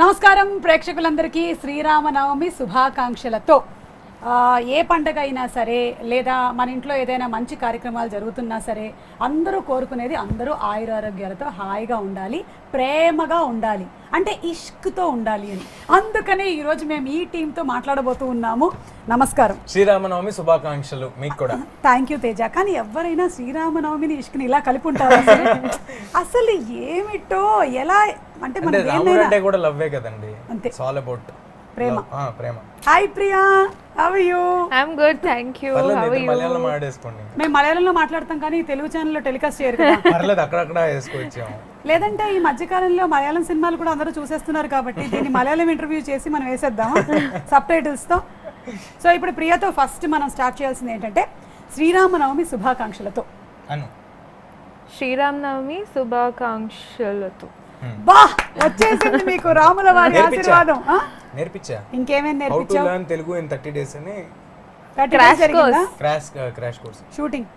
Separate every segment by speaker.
Speaker 1: నమస్కారం ప్రేక్షకులందరికీ శ్రీరామనవమి శుభాకాంక్షలతో ఏ పండగ అయినా సరే లేదా మన ఇంట్లో ఏదైనా మంచి కార్యక్రమాలు జరుగుతున్నా సరే అందరూ కోరుకునేది అందరూ ఆయురారోగ్యాలతో హాయిగా ఉండాలి, ప్రేమగా ఉండాలి, అంటే ఇష్క్తో ఉండాలి అని. అందుకనే ఈరోజు మేము ఈ టీంతో మాట్లాడబోతూ ఉన్నాము. నమస్కారం,
Speaker 2: శ్రీరామనవమి శుభాకాంక్షలు మీకు కూడా.
Speaker 1: Thank you Teja. కానీ ఎవరైనా శ్రీరామనవమిని ఇష్క్ని ఇలా కలిపి ఉంటారు? అసలు ఏమిటో ఎలా అంటే మన
Speaker 2: రాముడు అంటే కూడా లవ్వే కదండి,
Speaker 1: అంతే.
Speaker 2: ఇట్స్ ఆల్ అబౌట్
Speaker 1: ప్రేమ.
Speaker 2: ప్రేమ.
Speaker 1: Hi Priya, how are you?
Speaker 3: I am good, thank you. How are you?
Speaker 2: Malayalam మాట్లాడేసుకోండి.
Speaker 1: మేము మలయాళంలో మాట్లాడతాం కానీ తెలుగు ఛానల్లో టెలికాస్ట్ చేయరు కదా.
Speaker 2: పర్లేదు, అక్కడక్కడ వేసుకోవచ్చాము.
Speaker 1: లేదంటే ఈ మధ్యకాలంలో మలయాళం సినిమాలు కూడా అందరూ చూసేస్తున్నారు కాబట్టి దీన్ని మలయాళం ఇంటర్వ్యూ చేసి మనం వేసేద్దామా సబ్ టైటిల్స్తో. సో ఇప్పుడు ప్రియతో ఫస్ట్ మనం స్టార్ట్ చేయాల్సింది ఏంటంటే శ్రీరామనవమి శుభాకాంక్షలతో
Speaker 2: అను.
Speaker 3: శ్రీరామనవమి శుభాకాంక్షలతో.
Speaker 1: బా వచ్చేసింది మీకు రాముల వారి ఆశీర్వాదం.
Speaker 2: నేర్పించా.
Speaker 1: ఇంకేమేమి
Speaker 2: హౌ టు
Speaker 1: నేర్పించావు?
Speaker 2: లెర్న్ తెలుగు ఇన్ 30 days అని crash course.
Speaker 1: Shooting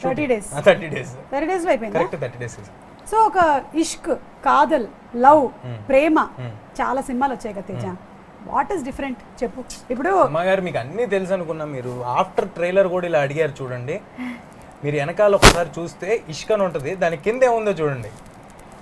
Speaker 1: 30 days.
Speaker 2: 30 days
Speaker 1: 30 days లో అయిపోయింది.
Speaker 2: Correct, 30 days.
Speaker 1: సో ఒక ఇష్క్, కాదల్, లవ్, ప్రేమ చాలా సినిమాలు వచ్చాయి కదా తేజ. వాట్ ఈస్ డిఫరెంట్ చెప్పు. ఇప్పుడు
Speaker 2: అమ్మగారు మీకు అన్నీ తెలుసు అనుకున్నా. మీరు ఆఫ్టర్ ట్రైలర్ కూడా ఇలా అడిగారు చూడండి. మీరు వెనకాల ఒకసారి చూస్తే ఇష్క్ అని ఉంటుంది, దాని కింద ఏముందో చూడండి.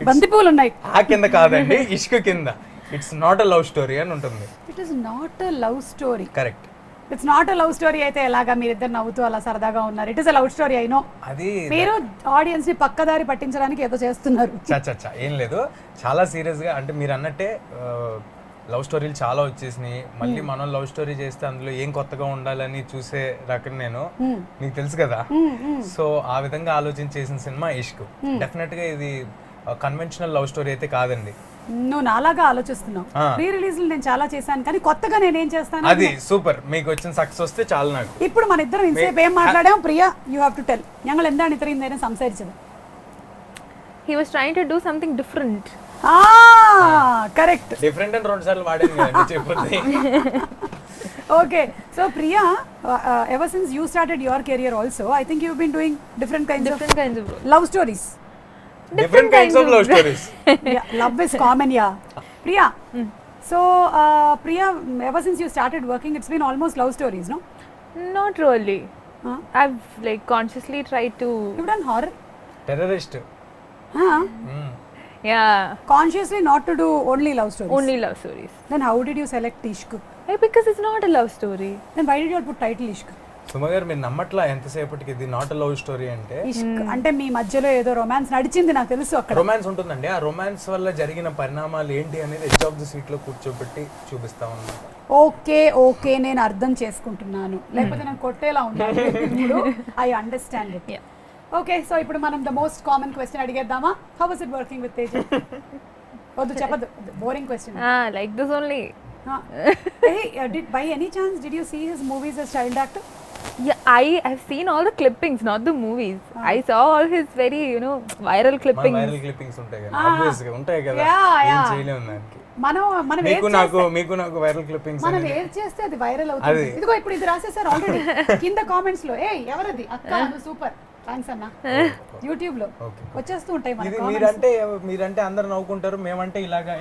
Speaker 1: బంతిపూలు ఉన్నాయి.
Speaker 2: ఆ కింద కాదండి, ఇష్క్ కింద. It's not a love story అని ఉంటుంది.
Speaker 1: It is not a love story.
Speaker 2: Correct.
Speaker 1: It's not a love story అయితే ఎలాగా మీరిద్దరు నవ్వుతూ అలా సరదాగా ఉన్నారు? It is a love story అయినో.
Speaker 2: అది
Speaker 1: మీరు ఆడియన్స్ ని పక్కదారి పట్టించడానికి ఏదో చేస్తున్నారు.
Speaker 2: చచ్చా ఏం లేదు, చాలా సీరియస్ గా. అంటే మీరు అన్నట్టే లవ్ స్టోరీలు చాలా వచ్చేసినాయి. మళ్ళీ మనం లవ్ స్టోరీ చేస్తే అందులో ఏం కొత్తగా ఉండాలని చూసే రకం నేను, మీకు తెలుసు కదా. సో ఆ విధంగా ఆలోచించేసిన సినిమా ఇష్క్. డెఫినెట్ గా ఇది కన్వెన్షనల్ లవ్ స్టోరీ అయితే కాదండి.
Speaker 1: నువ్వు నాలాగా ఆలోచిస్తున్నావు. రీ రిలీజ్ నేను చాలా చేశాను కానీ కొత్తగా నేనేం చేస్తాను?
Speaker 2: అది సూపర్. మీకు వచ్చిన సక్సెస్ వస్తే చాలు నాకు.
Speaker 1: ఇప్పుడు మన ఇద్దరం ఇంతసేపు ఏం మాట్లాడాం Priya? You have to tell. ഞങ്ങൾ എന്താണ് ഇത്രയും നേരം സംസാരിച്ചത്?
Speaker 3: He was trying to do something different.
Speaker 1: Correct.
Speaker 2: Different అని 2 సార్లు వాడాను కదండి చెప్పొద్దు.
Speaker 1: Okay, so Priya, ever since you started your career also, I think you've been doing different kinds of love stories.
Speaker 2: Different kinds of love stories.
Speaker 1: Yeah, love is common, yeah. Priya, so Priya, ever since you started working, it's been almost love stories, no?
Speaker 3: Not really. I've like consciously tried to.
Speaker 1: You've done horror?
Speaker 2: Terrorist.
Speaker 3: Yeah.
Speaker 1: Consciously not to do only love stories?
Speaker 3: Only love stories.
Speaker 1: Then how did you select Ishq?
Speaker 3: Because it's not a love story.
Speaker 1: Then why did you all put title Ishq?
Speaker 2: సుమగారు మీరు నమ్మట్లా ఎంతసేపటికి ఇది not love story అంటే.
Speaker 1: ఇష్క్ అంటే మీ మధ్యలో ఏదో romance నడిచింది నాకు తెలుసు. అక్కడ
Speaker 2: రొమాన్స్ ఉంటుందండి. ఆ రొమాన్స్ వల్ల జరిగిన పరిణామాలు ఏంటి అనేది ఎడ్జ్ ఆఫ్ ది సీట్ లో కూర్చోబెట్టి చూపిస్తా ఉన్నాను.
Speaker 1: ఓకే ఓకే, నేను అర్థం చేసుకుంటున్నాను. లేకపోతే నేను కొట్టేలా ఉన్నాను. ఇప్పుడు I understand it. Okay, so ఇప్పుడు మనం ద మోస్ట్ కామన్ క్వశ్చన్ అడిగేద్దామా? How was it working with Teja? వద్దు చెప్పదు, boring question.
Speaker 3: Like this only.
Speaker 1: Hey, by any chance did you see his movies as child actor?
Speaker 3: Yeah, I've seen all the clippings, not the movies. I saw all his very, viral clippings.
Speaker 2: Viral clippings ఉంటాయి కదా, obvious గా ఉంటాయి కదా. ఏం చేయలేము దానికి.
Speaker 1: మనం
Speaker 2: మీకు నాకు వైరల్ క్లిప్పింగ్స్
Speaker 1: మనం ఏం చేస్తే అది వైరల్ అవుతుంది. ఇదిగో ఇప్పుడు ఇది రాసేసారు ఆల్రెడీ కింద కామెంట్స్ లో. ఎవరది అక్క, నువ్వు సూపర్, థ్యాంక్స్ అన్న. యూట్యూబ్ లో వచ్చేస్తూ ఉంటాయి మన
Speaker 2: కామెంట్స్. మీరంటే అందరు నవ్వుకుంటారు, మేమంటే ఇలాగా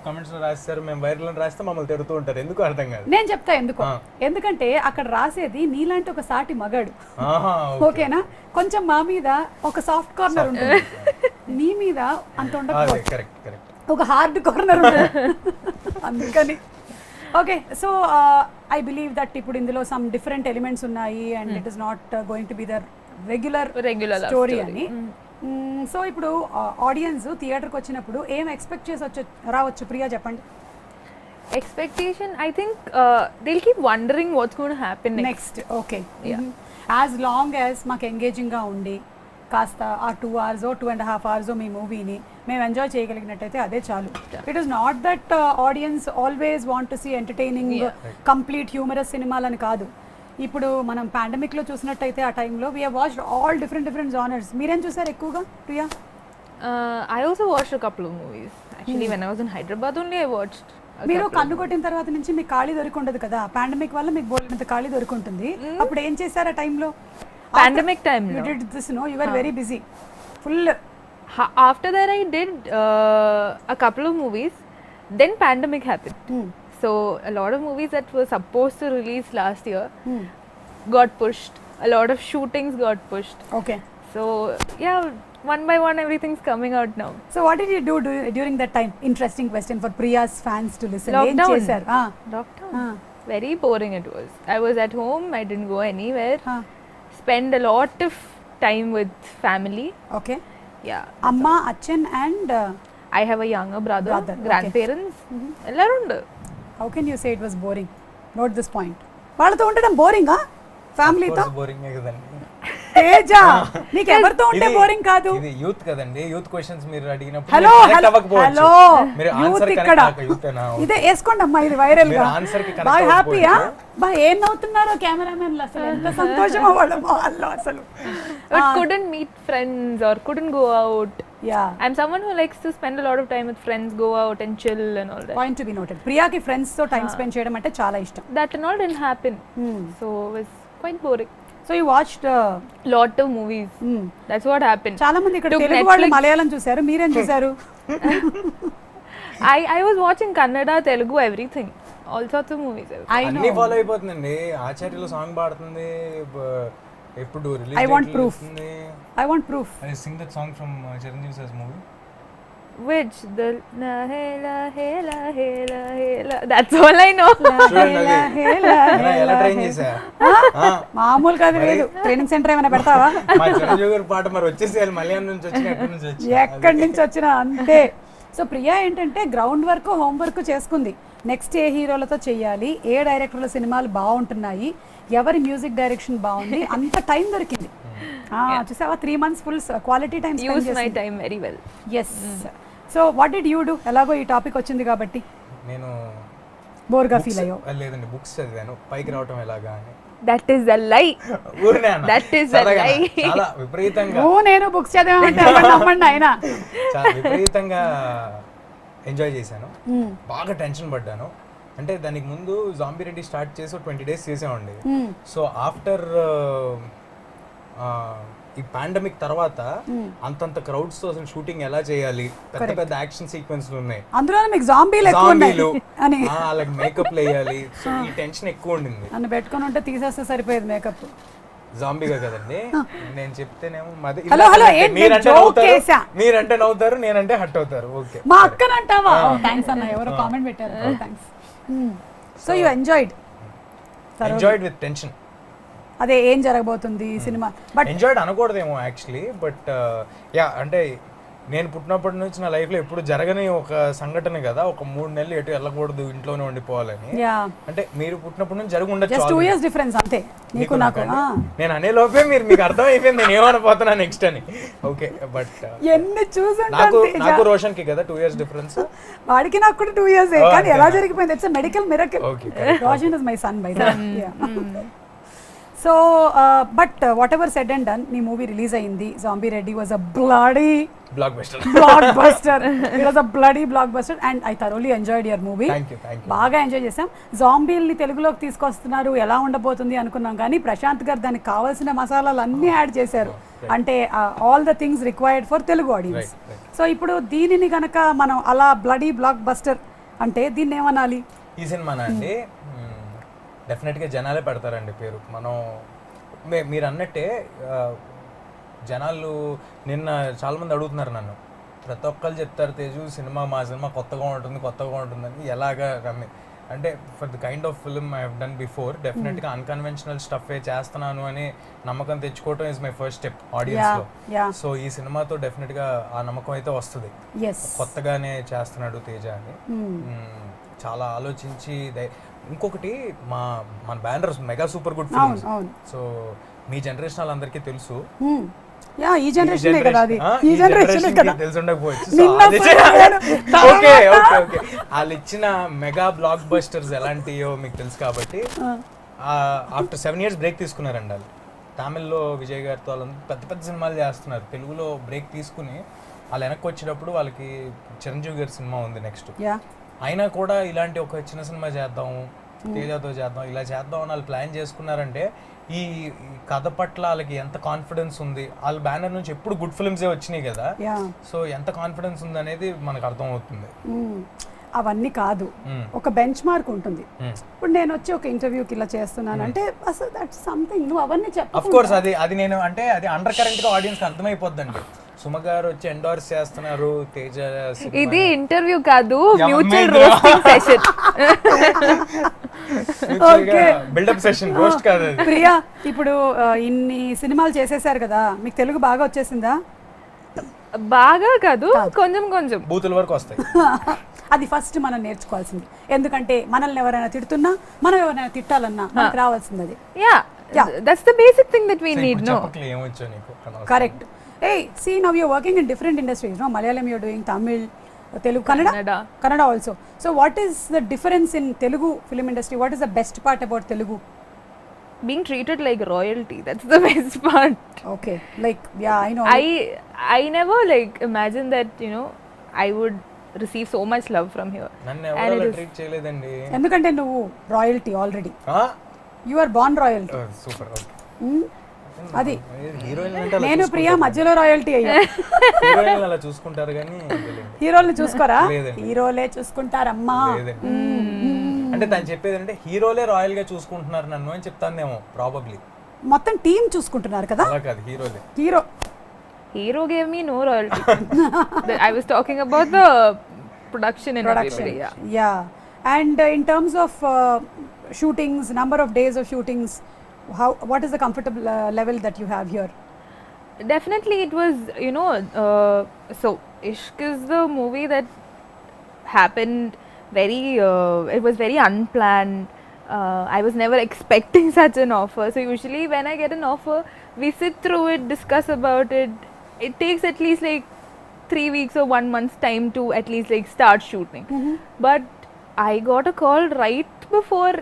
Speaker 2: కామెంట్స్ లో రాస్తారు, మేము వైరల్ అని రాస్తే మమ్మల్ని తిడుతూ ఉంటారు. ఎందుకు అర్థం కాదు.
Speaker 1: నేను చెప్తా ఎందుకు. ఎందుకంటే అక్కడ రాసేది నీలాంటి ఒక సాటి మగాడు, ఓకేనా? కొంచెం మా మీద ఒక సాఫ్ట్ కార్నర్ ఉంటుంది, నీ మీద అంత ఉండదు.
Speaker 2: కరెక్ట్,
Speaker 1: ఒక హార్డ్ కార్నర్ ఉంటుంది. అందుకని okay, so I believe that ఇప్పుడు ఇందులో సమ్ డిఫరెంట్ ఎలిమెంట్స్ ఉన్నాయి and it is not going to be the regular story అని. సో ఇప్పుడు ఆడియన్స్ థియేటర్కి వచ్చినప్పుడు ఏం ఎక్స్పెక్ట్ చేసి రావచ్చు ప్రియా, చెప్పండి.
Speaker 3: Expectation, I think they'll keep wondering what's going to happen next.
Speaker 1: Okay. As long as మాకు ఎంగేజింగ్గా ఉండి కాస్త ఆ 2 hours 2.5 hours మీ మూవీని మేము ఎంజాయ్ చేయగలిగినట్టయితే అదే చాలు. It is not that audiences always want to see entertaining complete humorous సినిమాలని కాదు. ఇప్పుడు మనం పాండమిక్లో చూసినట్టయితే ఆ టైంలో we have watched all different genres. మీరేం చూసారు ఎక్కువగా Priya?
Speaker 3: I also watched a couple of movies. Actually, when I was in Hyderabad only, I watched.
Speaker 1: మీరు కన్ను కొట్టిన తర్వాత నుంచి మీకు ఖాళీ దొరికి ఉండదు కదా. పాండమిక్ వల్ల మీకు బోల్డంత ఖాళీ దొరికి ఉంటుంది. అప్పుడు ఏం చేశారు ఆ టైంలో?
Speaker 3: Pandemic time.
Speaker 1: You did this, no? You were very busy. Full.
Speaker 3: After that, I did a couple of movies. then pandemic happened. So a lot of movies that were supposed to release last year got pushed. A lot of shootings got pushed.
Speaker 1: Okay.
Speaker 3: So yeah, one by one everything's coming out now.
Speaker 1: So what did you do during that time? Interesting question for Priya's fans to listen.
Speaker 3: Lockdown.
Speaker 1: ఏం చేశారు?
Speaker 3: Lockdown. Very boring it was. I was at home. I didn't go anywhere. Spend a lot of time with family.
Speaker 1: Okay.
Speaker 3: Yeah.
Speaker 1: Amma, Achan and
Speaker 3: I have a younger brother.
Speaker 1: Okay.
Speaker 3: Grandparents. Ellaru undu.
Speaker 1: how can you say it was boring? Note this point. వాళ్ళతో ఉండడం బోరింగా ఫ్యామిలీతో?
Speaker 2: Boring కదండి.
Speaker 1: తేజ నీకు ఎవరితో ఉంటే boring కాదు.
Speaker 2: ఇది youth కదండి. యూత్ క్వశ్చన్స్ మీరు అడిగినప్పుడు
Speaker 1: హలో
Speaker 2: హలో మీరు ఆన్సర్
Speaker 1: ఇక్కడ
Speaker 2: యూతేనా
Speaker 1: ఇదే వేసుకోండి అమ్మా, ఇది వైరల్ గా.
Speaker 2: ఆన్సర్ కి
Speaker 1: బాగా హ్యాపీయా? బా ఏం నవ్వుతున్నారో కెమెరామెన్లు, అసలు ఎంత సంతోషమో వాళ్ళ వాళ్ళు అసలు.
Speaker 3: But couldn't meet friends or couldn't go out.
Speaker 1: Yeah.
Speaker 3: I'm someone who likes to spend a lot of time with friends, go out and chill and all that.
Speaker 1: Point to be noted. ప్రియాకి friends తో time spend చేయడం అంటే చాలా ఇష్టం.
Speaker 3: That and all didn't happen. So it was quite boring.
Speaker 1: So you watched
Speaker 3: Lot of movies. That's what happened.
Speaker 1: చాలా మంది ఇక్కడ
Speaker 3: Took
Speaker 1: Telugu వాళ్ళు
Speaker 3: Netflix.
Speaker 1: మలయాళం చూశారు, మీరేం చూశారు?
Speaker 3: I was watching Kannada, Telugu, everything. All sorts of movies.
Speaker 2: అన్ని follow అయిపోతుందండి. ఆచార్యలో song పాడుతుంది, ఎప్పుడు release
Speaker 1: I want proof. I want proof.
Speaker 2: I sing that song from Chiranjeevi sir's movie.
Speaker 3: Which the la hela hela hela hela. That's all I know.
Speaker 2: చూడండి అది. ఎలా train చేశా?
Speaker 1: మామూలు కాదు, లేదు ట్రైనింగ్ సెంటర్ ఏమైనా పెడతావా?
Speaker 2: మా చిరంజీవి గారి పాట మరి వచ్చేసి మలయాళం నుంచి వచ్చిన ఎక్కడి నుంచి వచ్చి
Speaker 1: ఎక్కడి నుంచి వచ్చినా అంతే. సో ప్రియా ఏంటంటే గ్రౌండ్ వర్క్, హోమ్ వర్క్ చేసుకుంది. నెక్స్ట్ ఏ హీరోలతో చెయ్యాలి, ఏ డైరెక్టర్ల సినిమాలు బాగుంటున్నాయి, ఎవరి మ్యూజిక్ డైరెక్షన్ బాగుంది, అంత టైం దొరికింది. చూసావా, 3 months full quality time spend
Speaker 3: Use my
Speaker 1: చేసింది.
Speaker 3: time very well.
Speaker 1: Yes. So what did you do? ఎలాగో ఈ టాపిక్ వచ్చింది కాబట్టి
Speaker 2: నేను
Speaker 1: బోర్గా ఫీల్ అయ్యో?
Speaker 2: లేదండి, బుక్స్ చదివాను పైకి రావటం ఎలాగా అని.
Speaker 3: That is a lie.
Speaker 2: ఊరినే అన్న.
Speaker 3: That is a
Speaker 2: సరదాగా
Speaker 3: lie.
Speaker 2: చాలా విపరీతంగా
Speaker 1: నేను బుక్స్ చదివామంటే నమ్మండి ఆయన.
Speaker 2: చాలా విపరీతంగా ఎంజాయ్ చేశాను. బాగా టెన్షన్ పడ్డాను. అంటే దానికి ముందు జాంబీ రెడ్డి స్టార్ట్ చేసి 20 days చేసామండి. సో ఆఫ్టర్ ఈ పాండమిక్ తర్వాత అంతంత క్రౌడ్స్ తో అసలు షూటింగ్ ఎలా చేయాలి, పెద్ద పెద్ద యాక్షన్ సీక్వెన్స్లు ఉన్నాయి,
Speaker 1: అందులో మీకు జాంబీలు ఎక్కువ ఉన్నాయి అని
Speaker 2: అలాగే మేకప్ వేయాలి. సో ఈ టెన్షన్ ఎక్కువ ఉండింది.
Speaker 1: నన్ను పెట్టుకొని ఉంటే తీసేస్తే సరిపోయేది మేకప్.
Speaker 2: జాంబీగా కదండి నేను చెప్తేనేమో మీరంటే నవ్వుతారు, నేనంటే హట్ అవుతారు. ఓకే,
Speaker 1: మా అక్కనంటావా? థ్యాంక్స్ అన్న, ఎవరో కామెంట్ పెట్టారు. Thanks. So you enjoyed
Speaker 2: with tension.
Speaker 1: అదే ఏం జరగబోతుంది ఈ సినిమా. బట్
Speaker 2: ఎంజాయ్డ్ అనకూడదేమో యాక్చువల్లీ, బట్ యా అంటే నేను పుట్టినప్పటి నుంచి నా లైఫ్ లో ఎప్పుడు జరగని ఒక సంఘటన కదా, ఒక 3 నెలలు ఎటు వెళ్ళకూడదు, ఇంట్లోనే ఉండిపోవాలని. అంటే మీరు పుట్టినప్పటి నుంచి జరిగి ఉండొచ్చు.
Speaker 1: జస్ట్ 2 years డిఫరెన్స్ అంతే నీకు నాకు.
Speaker 2: నేను అనే లోపే మీకు అర్థం అయిపోయింది నేను ఏమనిపోతున్నా నెక్స్ట్ అని. ఓకే, బట్
Speaker 1: ఎన్ని
Speaker 2: నాకు రోషన్ కి కదా 2 years డిఫరెన్స్.
Speaker 1: వాడికి నాకు కూడా 2 years, కానీ ఎలా జరిగిపోయింది? It's medical miracle. Roshan is my son by the way. So but what ever said and done, నీ మూవీ రిలీజ్ అయింది. Zombie Reddy was a bloody blockbuster. It was a bloody blockbuster and I thoroughly enjoyed your movie.
Speaker 2: Thank you.
Speaker 1: బాగా enjoy చేసాం. జాంబీల్ని తెలుగులోకి తీసుకొస్తున్నారు, ఎలా ఉండబోతుంది అనుకున్నాం, కానీ ప్రశాంత్ గారు దానికి కావాల్సిన మసాలాలు అన్నీ యాడ్ చేశారు. అంటే all the things required for Telugu audience. So ఇప్పుడు దీనిని గనక మనం అలా బ్లడీ బ్లాక్ బస్టర్ అంటే దీన్ని ఏమనాలి?
Speaker 2: ఈ సినిమానా అండి, డెఫినెట్గా జనాలే పెడతారండి పేరు. మనం మీరు అన్నట్టే జనాలు నిన్న చాలామంది అడుగుతున్నారు నన్ను, ప్రతి ఒక్కరు చెప్తారు తేజు మా సినిమా కొత్తగా ఉంటుందని. ఎలాగా రమ్మి అంటే for the kind of film I have done before, డెఫినెట్గా అన్కన్వెన్షనల్ స్టఫ్ చేస్తున్నాను అని నమ్మకం తెచ్చుకోవటం ఇస్ మై ఫస్ట్ స్టెప్ ఆడియన్స్లో. సో ఈ సినిమాతో డెఫినెట్గా ఆ నమ్మకం అయితే వస్తుంది. కొత్తగానే చేస్తున్నాడు తేజ అని చాలా ఆలోచించి. ఇంకొకటి మన banners Mega Super Good Films. So మీ జనరేషన్ వాళ్ళందరికీ తెలుసు,
Speaker 1: ఈ జనరేషన్ కదా, అది ఈ జనరేషన్ కదా,
Speaker 2: తెలిసి ఉండకపోవచ్చు. వాళ్ళు ఇచ్చిన మెగా బ్లాక్ బస్టర్స్ ఎలాంటియో మీకు తెలుసు కాబట్టి ఆఫ్టర్ 7 years బ్రేక్ తీసుకున్నారండి వాళ్ళు. తమిళ్లో విజయ్ గారితో వాళ్ళు పెద్ద పెద్ద సినిమాలు చేస్తున్నారు. తెలుగులో బ్రేక్ తీసుకుని వాళ్ళు వెనక్కి వచ్చేటప్పుడు వాళ్ళకి చిరంజీవి గారి సినిమా ఉంది నెక్స్ట్. అయినా కూడా ఇలాంటి ఒక చిన్న సినిమా చేద్దాం, తేజతో చేద్దాం, ఇలా చేద్దాం అని వాళ్ళు ప్లాన్ చేసుకున్నారంటే ఈ కథ పట్ల వాళ్ళకి ఎంత కాన్ఫిడెన్స్ ఉంది. వాళ్ళ బ్యానర్ నుంచి ఎప్పుడు గుడ్ ఫిల్మ్సే వచ్చినాయి కదా, సో ఎంత కాన్ఫిడెన్స్ ఉంది అనేది మనకు అర్థం అవుతుంది.
Speaker 1: అవన్నీ కాదు, ఒక బెంచ్ మార్క్ ఉంటుంది. ఇప్పుడు నేను వచ్చి ఒక ఇంటర్వ్యూకి ఇలా చేస్తున్నాను అంటే అసలు దట్స్ సంథింగ్, నువ్వు అవన్నీ
Speaker 2: ఆఫ్ కోర్స్ అది నేను అంటే అది అండర్ కరెంట్ గా ఆడియన్స్ అర్థమైపోద్దండి. సుమ గారు వచ్చి ఎండోర్స్ చేస్తున్నారు తేజ
Speaker 3: ఇది ఇంటర్వ్యూ కాదు, mutual roasting session.
Speaker 2: Buildup session, roast కాదు అది.
Speaker 1: ప్రియా, ఇప్పుడు ఇన్ని సినిమాలు చేసేసారు కదా, మీకు తెలుగు బాగా వచ్చేసిందా?
Speaker 3: బాగా కాదు, కొంచెం కొంచెం
Speaker 2: బూతుల వరకు వస్తాయి.
Speaker 1: అది ఫస్ట్ మనం నేర్చుకోవాల్సింది, ఎందుకంటే మనల్ని ఎవరైనా తిడుతున్నా మనం ఎవరైనా తిట్టాలన్నా మనకు రావాల్సింది అది.
Speaker 3: That's the basic thing that we need. No
Speaker 2: ఏమొచ్చో నీకు
Speaker 1: correct. Hey, see, now you're working in different industries, no? Malayalam you're doing, Tamil, Telugu, Kannada also. So what is the difference in Telugu film industry? What is the best part about Telugu?
Speaker 3: Being treated like royalty, that's the best part.
Speaker 1: Okay, like, yeah, I know.
Speaker 3: I never like imagined that, you know, I would receive so much love from here.
Speaker 2: నన్ను ఎవరో treat చేయలేదండి.
Speaker 1: ఎందుకంటే నువ్వు royalty already. You are born royalty.
Speaker 2: Super.
Speaker 1: అది
Speaker 2: heroine అంటే
Speaker 1: నేను ప్రియా మధ్యలో royalty అయ్యా.
Speaker 2: హీరోయిన్ అలా చూసుకుంటారు కానీ
Speaker 1: హీరోల్ని చూసుకోరా? హీరోలే చూసుకుంటారమ్మా.
Speaker 2: అంటే తను చెప్పేది అంటే హీరోలే రాయల్ గా చూసుకుంటున్నారు నన్ను అని చెప్తానేమో ప్రాబబ్లీ.
Speaker 1: మొత్తం టీం చూసుకుంటున్నారు కదా?
Speaker 2: అలా కాదు, హీరోలే.
Speaker 3: Hero gave me no royalty. I was talking about the production and everybody.
Speaker 1: Yeah. And in terms of shootings, number of days of shootings, what is the comfortable level that you have here?
Speaker 3: Definitely it was, you know, so Ishq is the movie that happened very it was very unplanned. I was never expecting such an offer. So usually when I get an offer, we sit through it, discuss about it. It takes at least like 3 weeks or 1 month's time to at least like start shooting. But I got a call right before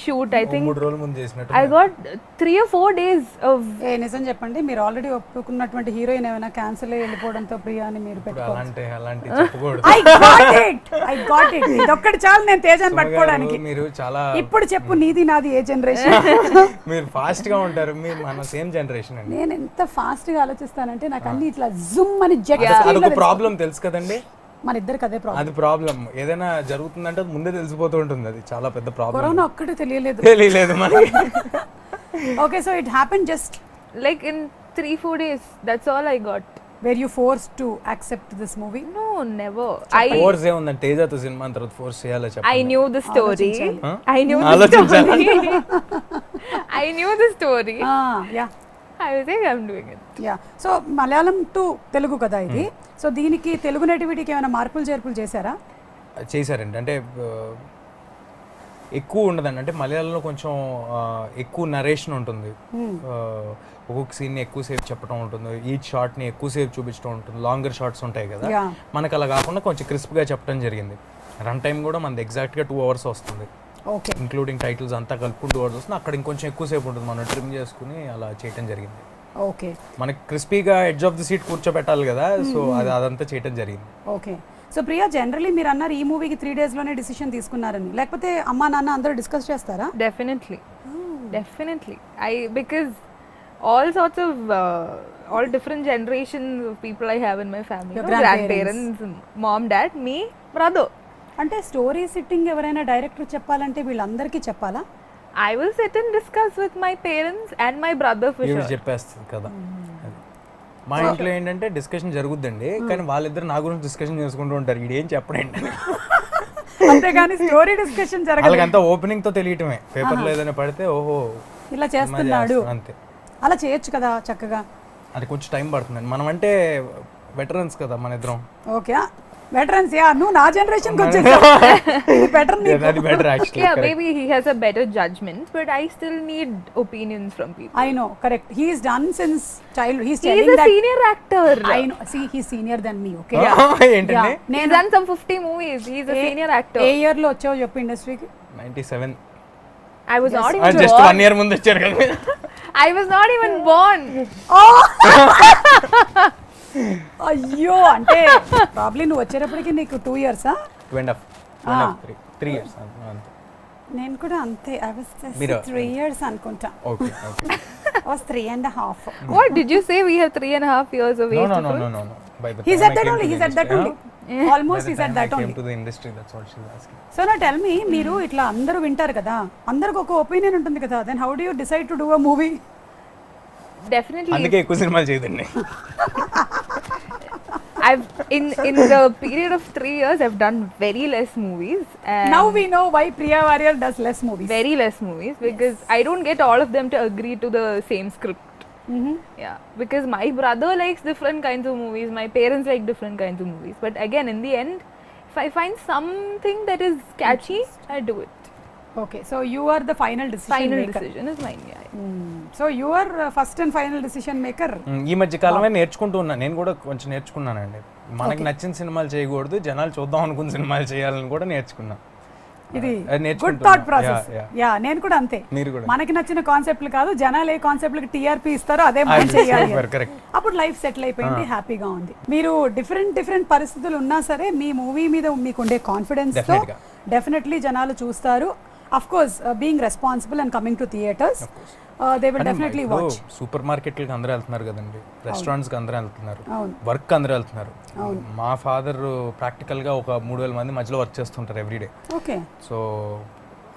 Speaker 3: shoot. I think
Speaker 2: 3 రోజుల ముందు చేసినట్టు
Speaker 3: I got 3 or 4 days of
Speaker 1: నిజం చెప్పండి, మీరు already ఒప్పుకున్నటువంటి heroine ఏమైనా cancel అయ్యి వెళ్ళిపోవడంతో ప్రియా అని మీరు పెట్టుకోవాలి.
Speaker 2: అలాంటి చెప్పకూడదు.
Speaker 1: I got it. ఇదొక్కటి చాలు నేను తేజాన్ని పట్టుకోవడానికి.
Speaker 2: మీరు చాలా
Speaker 1: ఇప్పుడు చెప్పు, నీది నాది ఏ జనరేషన్?
Speaker 2: మీరు ఫాస్ట్ గా ఉంటారు, మీరు మన సేమ్ జనరేషన్ అండి.
Speaker 1: నేను ఎంత ఫాస్ట్ గా ఆలోచిస్తానంటే నాకు అన్ని ఇట్లా జుమ్ అని జెట్.
Speaker 2: అదొక ప్రాబ్లం తెలుసు కదండి,
Speaker 1: మన ఇద్దరికి అదే ప్రాబ్లం.
Speaker 2: అది ప్రాబ్లం. ఏదైనా జరుగుతుందంటే అది ముందే తెలిసిపోతూ ఉంటుంది, అది చాలా పెద్ద ప్రాబ్లం.
Speaker 1: కరోనా ఒక్కటే తెలియలేదు
Speaker 2: మనకి.
Speaker 1: Okay, so it happened just
Speaker 3: like in 3-4 days. That's all I got.
Speaker 1: Were you forced to accept this movie?
Speaker 3: No, never.
Speaker 2: Force ఏముందంటే తేజతో సినిమా తర్వాత ఫోర్స్ చేయాలి చెప్పండి.
Speaker 3: I knew the story. I knew the story. I knew the story.
Speaker 1: Yeah.
Speaker 3: I was like, I'm doing it.
Speaker 1: Yeah. So Malayalam to Telugu కదా ఇది. So దీనికి తెలుగు నేటివిటీకి ఏమైనా మార్పులు చేర్పులు చేశారా?
Speaker 2: చేశారండి. అంటే ఎక్కువ ఉండదండి. అంటే మలయాళంలో కొంచెం ఎక్కువ నరేషన్ ఉంటుంది, ఒక్కొక్క సీన్ని ఎక్కువసేపు చెప్పడం ఉంటుంది, ఈచ్ షార్ట్ని ఎక్కువసేపు చూపించడం ఉంటుంది, లాంగర్ షార్ట్స్ ఉంటాయి కదా. మనకు అలా కాకుండా కొంచెం క్రిస్ప్గా చెప్పడం జరిగింది. రన్ టైం కూడా మనది ఎగ్జాక్ట్గా 2 hours వస్తుంది, ఇంక్లూడింగ్ టైటిల్స్ అంతా కలుపుకుని 2 hours వస్తుంది. అక్కడ ఇంకొంచెం ఎక్కువసేపు ఉంటుంది, మనం ట్రిమ్ చేసుకుని అలా చేయడం జరిగింది.
Speaker 1: ఓకే,
Speaker 2: మనకి క్రిస్పీగా ఎడ్జ్ ఆఫ్ ది సీట్ కూర్చోబెట్టాలి కదా, సో అదంతా చేయడం జరిగింది.
Speaker 1: ఓకే. సో ప్రియా, జనరలీ మీరు అన్నారు ఈ మూవీకి 3 days లోనే డిసిషన్ తీసుకున్నారని, లేకపోతే అమ్మా నాన్న అందరూ డిస్కస్ చేస్తారా?
Speaker 3: Definitely. Because all sorts of all different generations of people I have in my family.
Speaker 1: Your
Speaker 3: grandparents, mom, dad, me, brother.
Speaker 1: అంటే స్టోరీ సిట్టింగ్ ఎవరైనా డైరెక్టర్ చెప్పాలంటే వీళ్ళందరికీ చెప్పాలా?
Speaker 3: I will sit and discuss with my parents and my brother for sure.
Speaker 2: చెప్పేస్తుంది కదా. మా ఇంట్లో ఏంటంటే డిస్కషన్ జరుగుద్దండి, కానీ వాళ్ళిద్దరు నా గురించి డిస్కషన్ చేసుకుంటూ ఉంటారు, ఇదేం చెప్పడండి.
Speaker 1: అంతేగాని స్టోరీ డిస్కషన్ జరగదు.
Speaker 2: వాళ్ళకంతా ఓపెనింగ్ తో తెలియటమే, పేపర్లో ఏదైనా పడితే ఓహో
Speaker 1: ఇలా చేస్తున్నాడు
Speaker 2: అంతే.
Speaker 1: అలా చేయొచ్చు కదా చక్కగా.
Speaker 2: అది కొంచెం టైం పడుతుందండి, మనం అంటే వెటరన్స్ కదా మన ఇద్దరం.
Speaker 1: Okay, veterans. యా, నువ్వు నా జనరేషన్ కి వచ్చేసావు.
Speaker 2: అది better actually.
Speaker 3: Yeah, maybe he has a better judgment, but I still need opinions from people.
Speaker 1: I know, correct. He is done since childhood. He's
Speaker 3: telling that he's a senior actor.
Speaker 1: I know. See, he's senior than me. Okay.
Speaker 2: ఏంటండి?
Speaker 3: He's done some 50 movies. He's a senior actor.
Speaker 1: A year లో వచ్చావు చెప్పు ఇండస్ట్రీకి?
Speaker 2: 97.
Speaker 3: I was not even born.
Speaker 2: Just 1 year ముందు వచ్చారు కదా.
Speaker 3: I was not even born.
Speaker 1: అయ్యో, అంటే ప్రాబ్లీ నువ్వు వచ్చేటప్పటికి నీకు 2 years?
Speaker 2: 2.5, 3 years.
Speaker 1: నేను కూడా అంతే. I was 3 years అనుకుంటా.
Speaker 2: Okay.
Speaker 1: I was 3.5.
Speaker 3: What did you say? We have 3.5 years of age.
Speaker 2: No. By the
Speaker 1: He
Speaker 2: time
Speaker 1: said
Speaker 2: I
Speaker 1: that
Speaker 2: came
Speaker 1: only.
Speaker 2: to
Speaker 1: He
Speaker 2: the
Speaker 1: said that
Speaker 2: industry,
Speaker 1: only. Almost ఈ said that only.
Speaker 2: To the industry that's what she is asking.
Speaker 1: So నా tell me, మీరు ఇట్లా అందరూ వింటారు కదా, అందరికి ఒక opinion ఉంటుంది కదా, then how do you decide to do a movie?
Speaker 3: Definitely.
Speaker 2: అందుకే ఎక్కువ సినిమాలు చేయదండి.
Speaker 3: I've in the period of 3 years I've done very less movies, and
Speaker 1: Now we know why Priya Warrior does less movies.
Speaker 3: very less movies because I don't get all of them to agree to the same script. Yeah, because my brother likes different kinds of movies, my parents like different kinds of movies, but again in the end if I find something that is catchy, I do it.
Speaker 1: Okay, so you are the final decision
Speaker 3: Final
Speaker 1: maker.
Speaker 3: decision is mine. Yeah.
Speaker 1: So you are first and final decision maker.
Speaker 2: ఈ మధ్య కాలమే నేర్చుకుంటూ ఉన్నా, నేను కూడా కొంచెం నేర్చుకున్నానండి. మనకి నచ్చిన సినిమాలు చేయకూడదు, జనాలు చూద్దాం అనుకున్న సినిమాలు చేయాలని కూడా నేర్చుకున్నా.
Speaker 1: ఇది
Speaker 2: అది
Speaker 1: గుడ్
Speaker 2: నేర్చుకుంటున్నా.
Speaker 1: Thought process.
Speaker 2: Yeah,
Speaker 1: యా నేను కూడా అంతే.
Speaker 2: మీరు కూడా
Speaker 1: మనకి నచ్చిన కాన్సెప్ట్లు కాదు, జనాలు ఏ కాన్సెప్ట్లకి టీఆర్పీ ఇస్తారో అదే మనం చేయాలి.
Speaker 2: కరెక్ట్.
Speaker 1: అప్పుడు లైఫ్ సెటిల్ అయిపోయింది, హ్యాపీగా ఉంది. మీరు డిఫరెంట్ పరిస్థితులు ఉన్నా సరే మీ మూవీ మీద మీకు ఉండే కాన్ఫిడెన్స్ తో
Speaker 2: Definitely గా.
Speaker 1: డెఫినెట్లీ జనాలు చూస్తారు. Of course being responsible and coming to theatres, they will definitely watch.
Speaker 2: Super మార్కెట్లకి అందరూ వెళ్తున్నారు కదండి, రెస్టారెంట్స్కి అందరూ వెళ్తున్నారు,
Speaker 1: అవును.
Speaker 2: వర్క్ అందరూ వెళ్తున్నారు. మా ఫాదర్ ప్రాక్టికల్గా ఒక 3000 మంది మధ్యలో వర్క్ చేస్తుంటారు ఎవ్రీడే.
Speaker 1: ఓకే.
Speaker 2: సో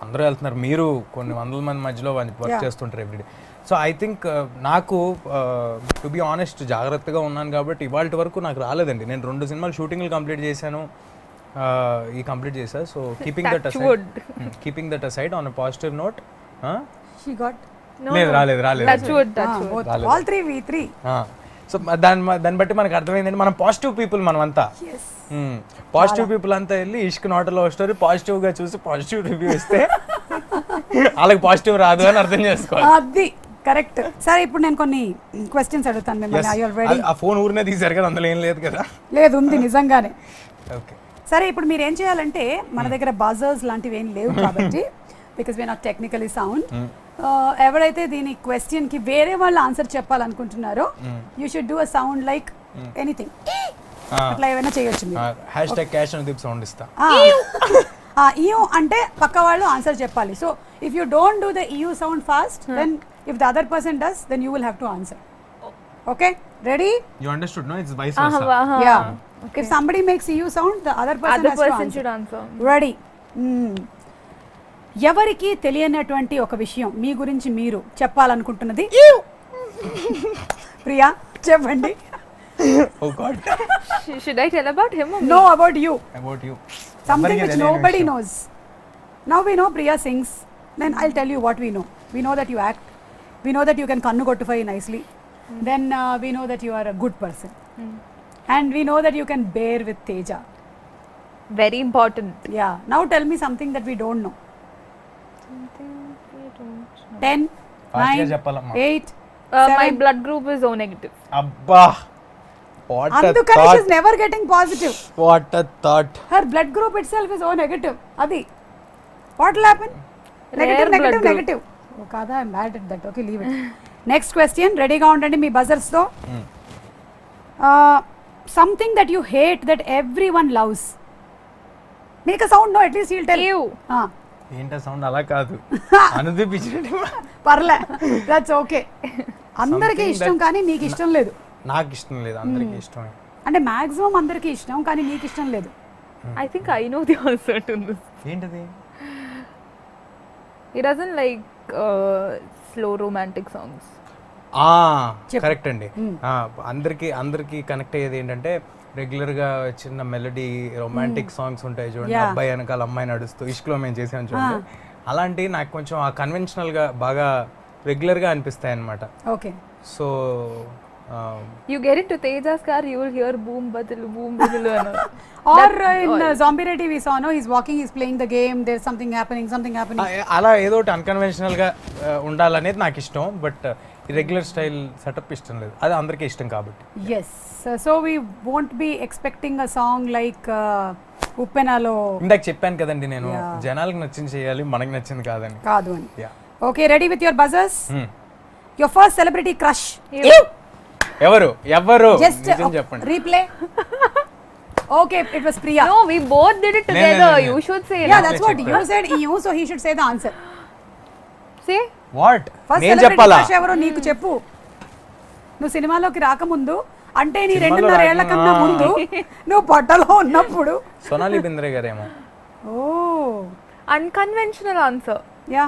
Speaker 2: అందరూ వెళ్తున్నారు, మీరు కొన్ని వందల మంది మధ్యలో వర్క్ చేస్తుంటారు ఎవ్రీడే. సో ఐ థింక్ నాకు టు బి ఆనెస్ట్ జాగ్రత్తగా ఉన్నాను కాబట్టి ఇవాళ వరకు నాకు రాలేదండి. నేను 2 సినిమాలు షూటింగ్లు కంప్లీట్ చేశాను, ఈ కంప్లీట్ చేశా. So keeping that aside on a positive note.
Speaker 1: She got
Speaker 2: లేదు రాలేదు
Speaker 3: Touch wood.
Speaker 1: All 3 V3.
Speaker 2: So దాన్ని బట్టి మనకు అర్థమైందండి, మనం పాజిటివ్ పీపుల్ మనమంతా. పాజిటివ్ పీపుల్ అంతా వెళ్ళి ఇష్క్ నాట్ లవ్ స్టోరీ పాజిటివ్ గా చూసి పాజిటివ్ రివ్యూ ఇస్తే వాళ్ళకి పాజిటివ్ రాదు అని అర్థం చేసుకోవాలి.
Speaker 1: అది కరెక్ట్. సరే ఇప్పుడు నేను కొన్ని క్వశ్చన్స్ అడుగుతాను మిమ్మల్ని. ఐ ఆల్రెడీ
Speaker 2: ఆ ఫోన్ ఊరినే తీసారు కదా, అందులో ఏం లేదు కదా?
Speaker 1: లేదు, ఉంది నిజంగానే.
Speaker 2: ఓకే
Speaker 1: సరే ఇప్పుడు మీరు ఏం చేయాలంటే, మన దగ్గర బజర్స్ లాంటివి ఏం లేవు కాబట్టి because we not technically sound, ఎవరైతే దీని క్వశ్చన్ కి వేరే వాళ్ళు ఆన్సర్ చెప్పాలనుకుంటున్నారో you should do a sound like anything, అట్లా ఏమైనా చేయొచ్చు మీరు.
Speaker 2: హ్యాష్ క్యాష్ అని సౌండ్ ఇస్తా.
Speaker 1: ఇయూ అంటే పక్క వాళ్ళు ఆన్సర్ చెప్పాలి. So if you don't do the ew sound fast, then if the other person does, then you will have to answer. Okay, ready?
Speaker 2: You understood no? It's vice versa.
Speaker 1: Yeah, if somebody makes you sound, the other person has to
Speaker 3: should answer.
Speaker 1: Ready? ఎవరికి తెలియనటువంటి ఒక విషయం మీ గురించి మీరు చెప్పాలనుకుంటున్నది. ప్రియా చెప్పండి.
Speaker 2: Oh God.
Speaker 3: Should I tell about him or me?
Speaker 1: No, about you.
Speaker 2: About you.
Speaker 1: Something which nobody knows. Now we know Priya sings. Then I'll tell you what we know. We know that you act. We know that you can kannu kottufai nicely. Then we know that you are a good person. And we know that you can bear with Teja.
Speaker 3: Very important.
Speaker 1: Yeah. Now tell me something that we don't know.
Speaker 3: Something we don't know.
Speaker 1: 10,
Speaker 2: Fast గా
Speaker 1: 9,
Speaker 2: చెప్పాలమ్మా.
Speaker 1: 8,
Speaker 3: My
Speaker 1: 7.
Speaker 3: blood group is O negative.
Speaker 2: అబ్బా, what a
Speaker 1: అందుకని
Speaker 2: thought.
Speaker 1: she's never getting positive.
Speaker 2: What a thought.
Speaker 1: Her blood group itself is O negative. Adi. What will happen?
Speaker 3: Rare blood group.
Speaker 1: Negative. Oh, kada, I'm bad at that. Okay, leave it. Next question. Ready ga undandi me buzzers తో. Something that you hate that everyone loves. Make a sound, no, at least he'll tell.
Speaker 3: Ew.
Speaker 2: ఏంటా sound? అలా కాదు, అనుదిపించినట్టు.
Speaker 1: పర్లే, that's okay. అందరికీ ఇష్టం కానీ నీకు ఇష్టం లేదు.
Speaker 2: నాకు ఇష్టం లేదు, అందరికీ ఇష్టమే.
Speaker 1: అంటే మాక్సిమం అందరికీ ఇష్టం కానీ నీకు ఇష్టం లేదు.
Speaker 3: I think I know the answer to this.
Speaker 2: ఏంటది?
Speaker 3: He doesn't like slow romantic songs.
Speaker 2: Correct అండి. అందరికి కనెక్ట్ అయ్యేది ఏంటంటే రెగ్యులర్ గా చిన్న మెలడీ రొమాంటిక్ సాంగ్స్ ఉంటాయి చూడండి, అబ్బాయి వెనకాల అమ్మాయి నడుస్తూ ఇష్క్లో మేము చేసాం చూడండి, అలాంటి నాకు కొంచెం ఆ కన్వెన్షనల్ గా బాగా రెగ్యులర్ గా అనిపిస్తాయి అన్నమాట.
Speaker 1: Okay.
Speaker 2: So
Speaker 3: You get into Teja's car, you will hear boom badilu and all.
Speaker 1: Or in Zombie Ready we saw, no, he's walking, he's playing the game, there's something happening.
Speaker 2: అలా ఏదో ఒకటి unconventional గా ఉండాలనేది నాకు ఇష్టం, but regular style setup ఇష్టం లేదు, అది అందరికీ ఇష్టం కాబట్టి.
Speaker 1: Yes, so we won't be expecting a song like Uppenalo.
Speaker 2: ఇందాక చెప్పాను కదండి నేను, జనాలకు నచ్చింది చేయాలి, మనకి నచ్చింది కాదని.
Speaker 1: కాదు అని. Okay, ready with your buzzers? Your first celebrity crush.
Speaker 2: ఎవరు
Speaker 1: Just
Speaker 2: చెప్పండి.
Speaker 1: replay. Okay, it was Priya.
Speaker 3: No, we both did it together.
Speaker 2: No.
Speaker 3: You should say.
Speaker 1: Yeah, that's what you said. You, so he should say the answer.
Speaker 3: Say.
Speaker 2: What?
Speaker 1: First
Speaker 2: నేను
Speaker 1: celebrity
Speaker 2: చెప్పాలా?
Speaker 1: Crush ఎవరో నీకు చెప్పు. నువ్వు సినిమాలోకి రాకముందు అంటే నీ
Speaker 2: సినిమాలో
Speaker 1: 2.5 ఏళ్ల కన్నా
Speaker 2: రాకుండా-
Speaker 1: ముందు నువ్వు పొట్టలో ఉన్నప్పుడు.
Speaker 2: సోనాలి బింద్రే గారేమో.
Speaker 1: Oh
Speaker 3: Unconventional answer.
Speaker 1: Yeah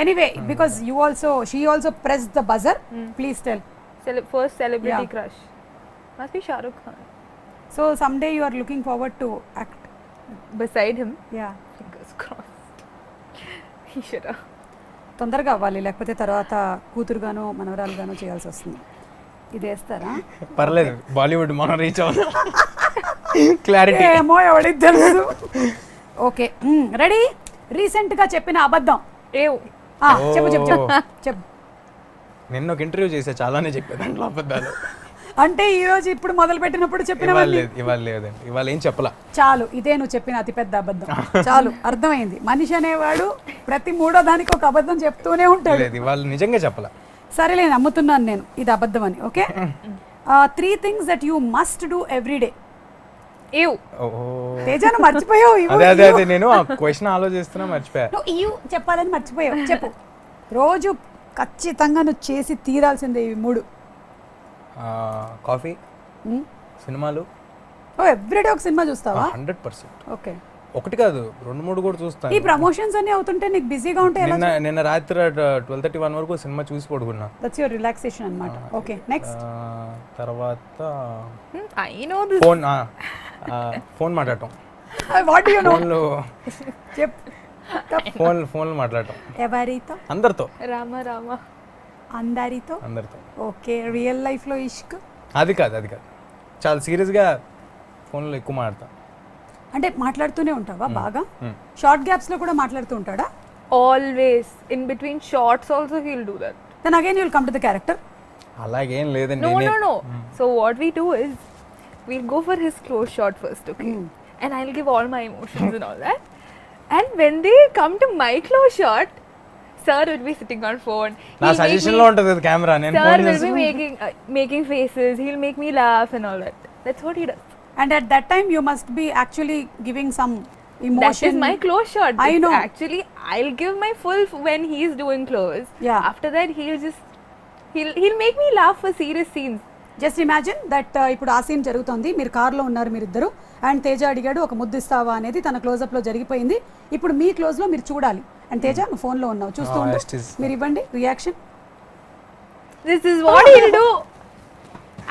Speaker 1: anyway because you also she also press the buzzer. Please tell.
Speaker 3: First celebrity
Speaker 1: Yeah.
Speaker 3: crush. Must be Shah Rukh Khan.
Speaker 1: So someday you are looking forward to act.
Speaker 3: Beside him,
Speaker 1: yeah
Speaker 3: fingers crossed. Ishara.
Speaker 1: తొందరగా అవ్వాలి, లేకపోతే తర్వాత కూతురుగానో మనవరాలుగానో చేయాల్సి వస్తుంది. ఇది వేస్తారా?
Speaker 2: పర్లేదు, బాలీవుడ్ మనం రీచ్ అవుతాం. క్లారిటీ.
Speaker 1: ఏమో ఎవడికి తెలుసు. Okay ready. రీసెంట్ గా చెప్పిన అబద్ధం.
Speaker 3: Ew.
Speaker 1: చెప్పు చెప్పు చెప్పు చెప్పు.
Speaker 2: నిన్న ఒక ఇంటర్వ్యూ చేసా, చాలానే చెప్పా దాంట్లో అబద్ధాలు.
Speaker 1: అంటే ఈ రోజు ఇప్పుడు మొదలు పెట్టినప్పుడు
Speaker 2: ఇవాళ
Speaker 1: చెప్పినవన్నీ
Speaker 2: లేదు, ఇవాళ లేదండి, ఇవాళ ఏం చెప్పలా.
Speaker 1: చాలు, ఇదే నువ్వు చెప్పిన అతిపెద్ద అబద్ధం. చాలు, అర్థమైంది. మనిషి అనేవాడు ప్రతి మూడో దానికి ఒక అబద్ధం చెప్తూనే ఉంటాడు.
Speaker 2: లేదు, ఇవాళ నిజంగా చెప్పలా.
Speaker 1: సరేలే, నమ్ముతున్నాను నేను ఇది అబద్ధం అని. Okay 3 things that you must do every day.
Speaker 3: Ew.
Speaker 1: తేజాను మర్చిపోయావు.
Speaker 2: అదే అదే అదే నేను ఆ క్వశ్చన్ ఆలోచిస్తున్నా, మర్చిపోయా.
Speaker 1: నువ్వు చెప్పాలని మర్చిపోయావు. చెప్పు. రోజు ఖచ్చితంగా నువ్వు చేసి తీరాల్సిందే ఇవి 3.
Speaker 2: కాఫీ, సినిమాలు.
Speaker 1: ఓ ఎవ్రీడే ఒక సినిమా చూస్తావా?
Speaker 2: 100%.
Speaker 1: ఓకే.
Speaker 2: ఒకటి కాదు, 2-3 కూడా చూస్తాను.
Speaker 1: ఈ ప్రమోషన్స్ అన్ని అవుతుంటే నీకు బిజీగా ఉంటే ఎలా?
Speaker 2: నిన్న రాత్రి 12:31 వరకు సినిమా చూసి పడుకున్నా.
Speaker 1: దట్స్ యువర్ రిలాక్సేషన్ అన్నమాట. Okay next.
Speaker 2: తర్వాత
Speaker 3: I know this.
Speaker 2: ఫోన్ మాట్లాడటం.
Speaker 1: What do you know?
Speaker 2: ఫోన్లో
Speaker 1: చెప్పు.
Speaker 2: ఫోన్లో మాట్లాడటం.
Speaker 1: ఎవరితో?
Speaker 2: అందరితో.
Speaker 3: Rama.
Speaker 1: అందరితో. ఓకే. రియల్ లైఫ్ లో ఇష్క్?
Speaker 2: అది కాదు, చాలా సీరియస్గా ఫోన్లో ఎక్కువ మాట్లాడతా.
Speaker 1: అంటే మాట్లాడుతూనే ఉంటావా బాగా? షార్ట్ గ్యాప్స్ లో కూడా మాట్లాడుతూ ఉంటాడా?
Speaker 3: Always. In between shots also he'll do that.
Speaker 1: Then again you will come to the character.
Speaker 2: అలాగేం లేదండి.
Speaker 3: No. So what we do is we'll go for his close shot first, okay? And I'll give all my emotions and all that. And when they come to my close shot, sir will be sitting on phone.
Speaker 2: నా suggestion లో ఉంటుంది అది camera. నేను
Speaker 3: Sir
Speaker 2: phone
Speaker 3: will
Speaker 2: చేసి
Speaker 3: be making faces. He'll make me laugh and all that. That's what he does.
Speaker 1: And at that time you must be actually giving some
Speaker 3: That
Speaker 1: emotion.
Speaker 3: is my close shot.
Speaker 1: I know.
Speaker 3: Actually, I'll give my full when he's doing close.
Speaker 1: Yeah.
Speaker 3: After that, he'll make me laugh for serious scenes.
Speaker 1: Just imagine that ఇప్పుడు ఆ scene జరుగుతోంది, మీరు కార్లో ఉన్నారు మీరిద్దరు, and Teja అడిగాడు ఒక ముద్దు ఇస్తావా అనేది, తన క్లోజప్ లో జరిగిపోయింది. ఇప్పుడు మీ క్లోజ్ లో మీరు చూడాలి. అండ్ తేజ నువ్వు ఫోన్ లో ఉన్నావు, చూస్తూ ఉండు. మీరు ఇవ్వండి reaction.
Speaker 3: This is what he'll do.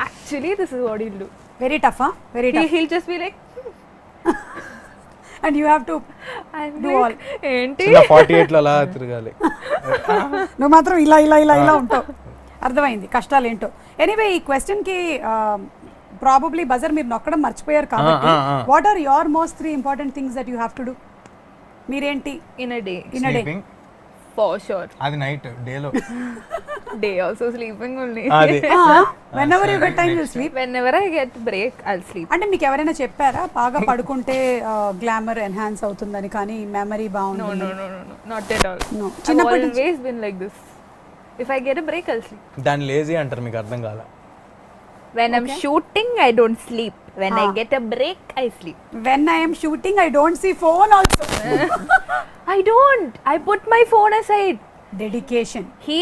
Speaker 3: Actually, this is what he'll do.
Speaker 1: Very tough. Very tough.
Speaker 3: He'll just be like,
Speaker 1: and you have to
Speaker 3: I'm
Speaker 1: Do
Speaker 3: like, ఏంటి?
Speaker 2: 48 లో అలా తిరగాలి.
Speaker 1: నువ్వు మాత్రం ఇలా ఉంటావు. అర్థమైంది కష్టాలు ఏంటో. ఎనీవే ఈ క్వశ్చన్ కి ప్రాబబ్లీ బజర్ మీరు నొక్కడం మర్చిపోయారు కాబట్టి what are your most 3 important things that you have to do? మీరేంటి
Speaker 3: In a day.
Speaker 1: In a day?
Speaker 2: Sleeping.
Speaker 3: For sure.
Speaker 2: అది నైట్, డేలో.
Speaker 3: Day also sleeping only.
Speaker 2: అది
Speaker 1: whenever you get time you sleep.
Speaker 3: Whenever I get break, I'll sleep.
Speaker 1: అంటే మీకు ఎవరైనా చెప్పారా బాగా పడుకుంటే గ్లామర్ ఎన్హాన్స్ అవుతుందని, కానీ మెమరీ బాగుంటుంది?
Speaker 3: No. Not at all.
Speaker 1: No.
Speaker 3: I've
Speaker 1: చిన్నప్పటి నుంచి
Speaker 3: always been like this. If I get a break, I'll sleep.
Speaker 2: దాన్ని లేజీ అంటారు, మీకు అర్థం కాల.
Speaker 3: When I'm shooting, I don't sleep. When I get a break, I sleep.
Speaker 1: When I am shooting I don't see phone also.
Speaker 3: I don't. I put my phone aside.
Speaker 1: Dedication,
Speaker 3: He